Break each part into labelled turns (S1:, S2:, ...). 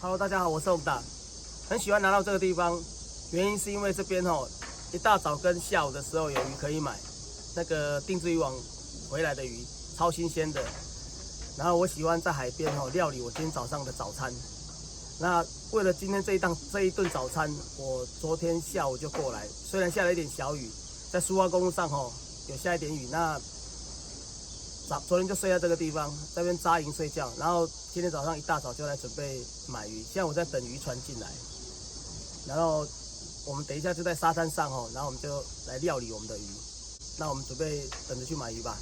S1: Hello， 大家好，我是洪达，很喜欢来到这个地方，原因是因为这边一大早跟下午的时候有鱼可以买，那个定制渔网回来的鱼超新鲜的。然后我喜欢在海边料理我今天早上的早餐。那为了今天这一顿早餐，我昨天下午就过来，虽然下了一点小雨，在苏花公路上有下一点雨，那昨天就睡在这个地方，在这边扎营睡觉，然后今天早上一大早就来准备买鱼，现在我在等渔船进来，然后我们等一下就在沙滩上然后我们就来料理我们的鱼，那我们准备等着去买鱼吧。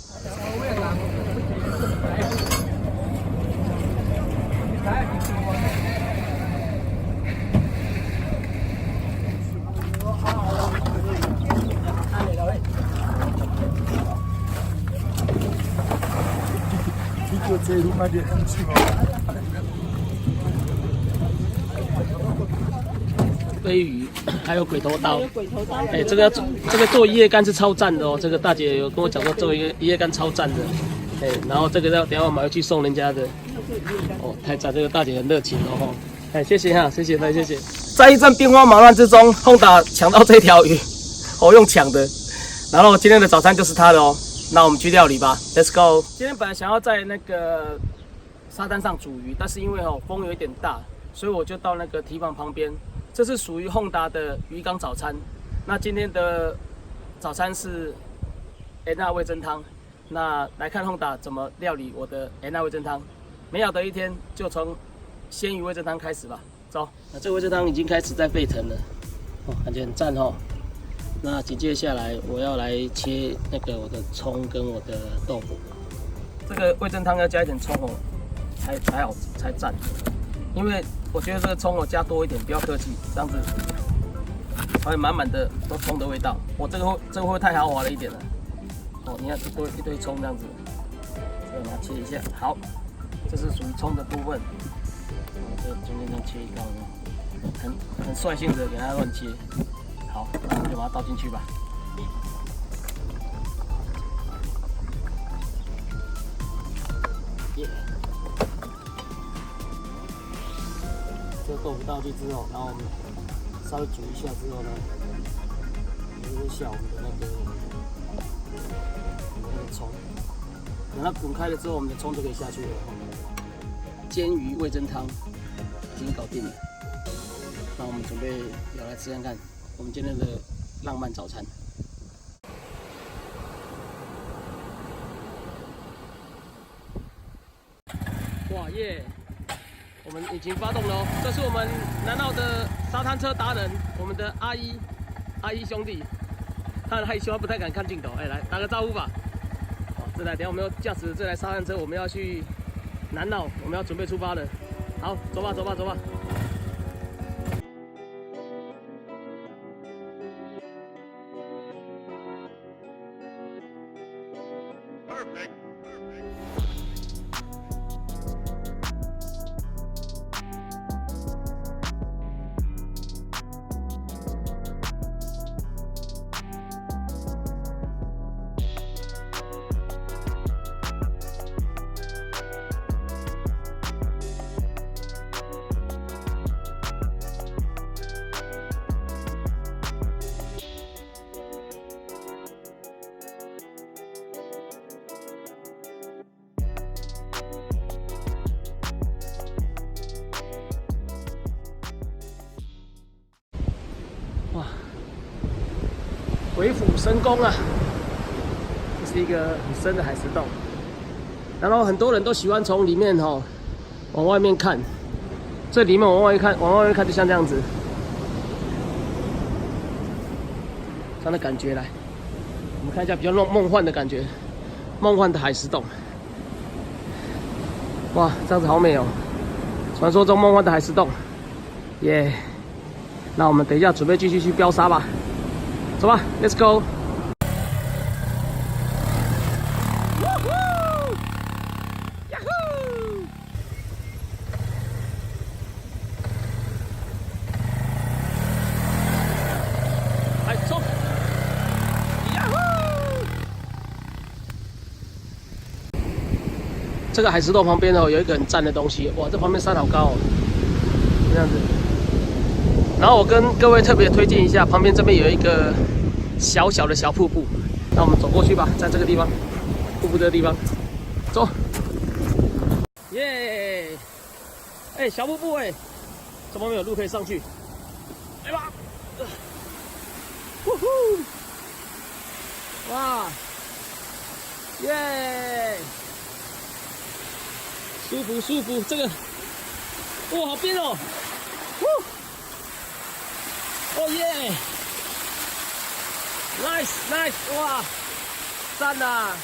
S1: 飞鱼，还有鬼头刀，哎，这个做一叶干是超赞的哦。这个大姐有跟我讲说做一个一叶干超赞的，哎，然后这个等一下我买回去送人家的，哦，太赞！这个大姐很热情哦，哎，谢谢哈，谢谢，谢谢。在一阵兵荒马乱之中，轰打抢到这条鱼，用抢的，然后今天的早餐就是它的哦。那我们去料理吧 ，Let's go。今天本来想要在那个沙滩上煮鱼，但是因为风有一点大，所以我就到那个堤防旁边。这是属于宏达的鱼缸早餐。那今天的早餐是安娜味噌汤。那来看宏达怎么料理我的安娜味噌汤。美好的一天就从鲜鱼味噌汤开始吧。走，那这个味噌汤已经开始在沸腾了，感觉很赞哦。那紧接下来我要来切那个我的葱跟我的豆腐。这个味噌汤要加一点葱才好才赞。因为我觉得这个葱加多一点，不要客气，这样子才会满满的都葱的味道。这个会不会太豪华了一点了？你看一堆葱这样子，所以我们要切一下。好，这是属于葱的部分。这中间这样切一刀，很率性的给它乱切。好，那我们就把它倒进去吧。耶！这个豆腐倒进去之后，然后我们稍微煮一下之后呢，我们就下我们的那个葱，等它滚开了之后，我们的葱就可以下去了。煎鱼味噌汤已经搞定了，那我们准备要来吃看看我们今天的浪漫早餐。哇耶！我们引擎发动了哦，这是我们南澳的沙滩车达人，我们的阿一兄弟，他很害羞，不太敢看镜头，来打个招呼吧。等下我们要驾驶这台沙滩车，我们要去南澳，我们要准备出发了。好，走吧。哇，鬼斧神工啊！这是一个很深的海石洞，然后很多人都喜欢从里面往外面看。这里面往外面看就像这样子，这样的感觉来。我们看一下比较梦幻的感觉，梦幻的海石洞。哇，这样子好美哦！传说中梦幻的海石洞，耶！那我们等一下准备继续去飙沙吧，走吧 ，Let's go！ 来冲！呀呼！这个海石洞旁边有一个很赞的东西，哇，这旁边山好高哦。这样子。然后我跟各位特别推荐一下，旁边这边有一个小小的小瀑布，那我们走过去吧，在这个地方，瀑布这个地方，走。耶！哎，小瀑布哎，这旁边有路可以上去。来吧！呼呼！哇！耶！舒服舒服，这个，哇，好冰哦！哦耶 ！Nice nice， 哇，赞呐！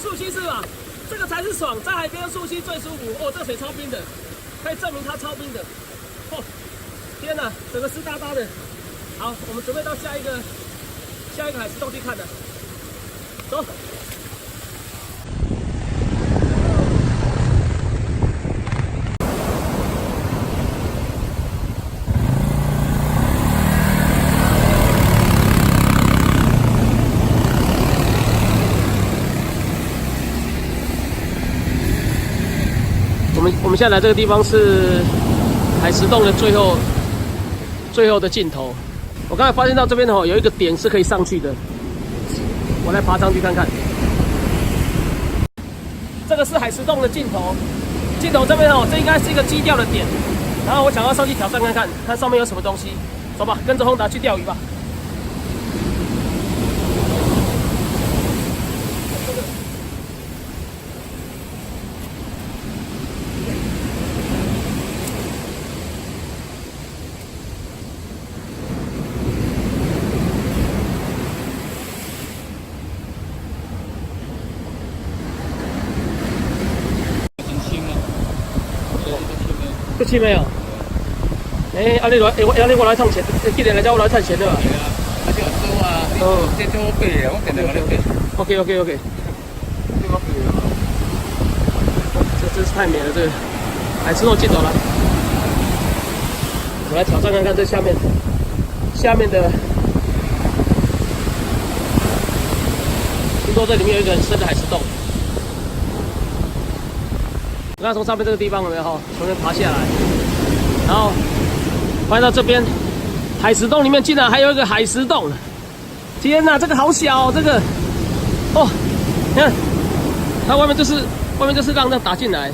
S1: 溯溪是吧？这个才是爽，在海边溯溪最舒服哦。这水超冰的，可以证明它超冰的。哦，天哪，整个湿哒哒的。好，我们准备到下一个海石洞去看了。走。我们现在来这个地方是海石洞的最后的尽头。我刚才发现到这边有一个点是可以上去的，我来爬上去看看。这个是海石洞的尽头，尽头这边这应该是一个基钓的点。然后我想要上去挑战看看，看上面有什么东西。走吧，跟着Honda去钓鱼吧。不清没有？哎，你我来赚钱，既然来叫我来赚钱的嘛。
S2: 对啊，而且有收啊，哦，这就我背的，我点两个背。
S1: OK。
S2: 这个背的。
S1: 这真是太美了，这个海石洞尽头了。我来挑战看看这下面的，听说这里面有一个很深的海石洞。我刚从上面这个地方有没有从这边爬下来，然后发现到这边海石洞里面竟然还有一个海石洞！天哪，这个好小，这个哦，你看，它外面就是浪这样打进来。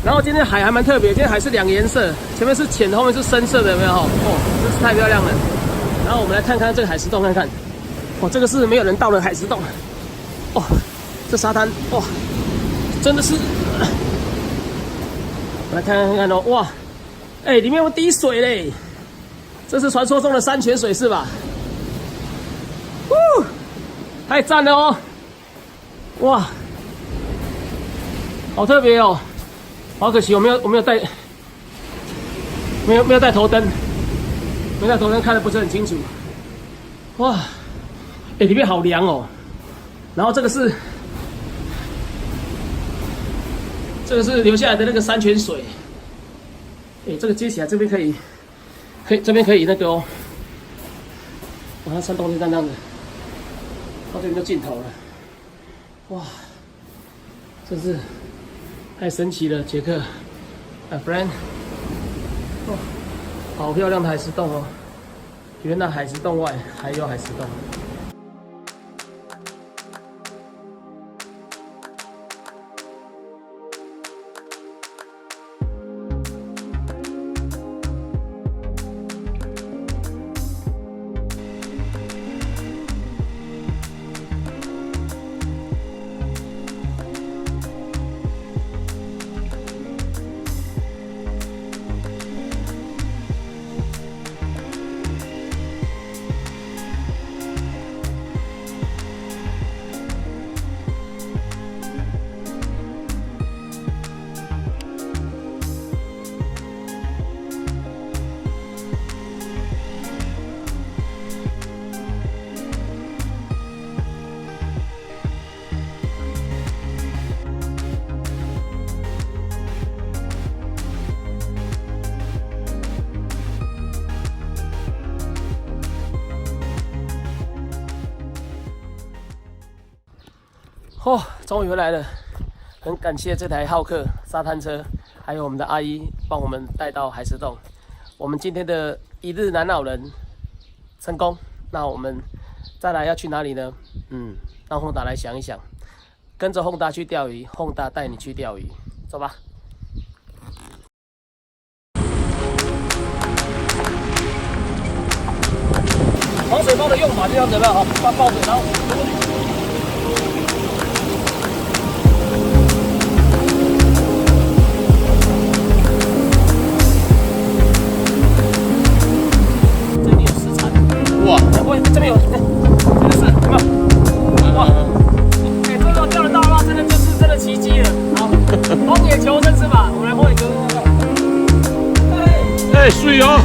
S1: 然后今天海还蛮特别，今天海是两个颜色，前面是浅的，后面是深色的，有没有？哦，真是太漂亮了。然后我们来看看这个海石洞，看看，哦，这个是没有人到的海石洞。哦，这沙滩，哇！真的是，来看看哦，哇，哎，里面有滴水嘞，这是传说中的山泉水是吧？太赞了哦，哇，好特别哦，好可惜我没有带，没有带头灯，没带头灯看得不是很清楚，哇，哎，里面好凉哦，然后这个是流下来的那个山泉水，哎，这个接起来这边可以这边可以那个哦，哇，那山洞就这样子，到这边就尽头了，哇，真是太神奇了，杰克 ，my friend， 哦，好漂亮的海石洞哦，原来海石洞外还有海石洞。终于回来了，很感谢这台浩克沙滩车，还有我们的阿姨帮我们带到海石洞。我们今天的一日南老人成功，那我们再来要去哪里呢？让宏达来想一想，跟着宏达去钓鱼，宏达带你去钓鱼，走吧。防水包的用法就这样子了哈，抱着，然后拖过去。这里有食材，哇！这边有，真的是，有没有？哇！哎，这个钓得到的话，真的奇迹了。好，荒野求生是吧？我们来荒野求生看看。哎，水哦！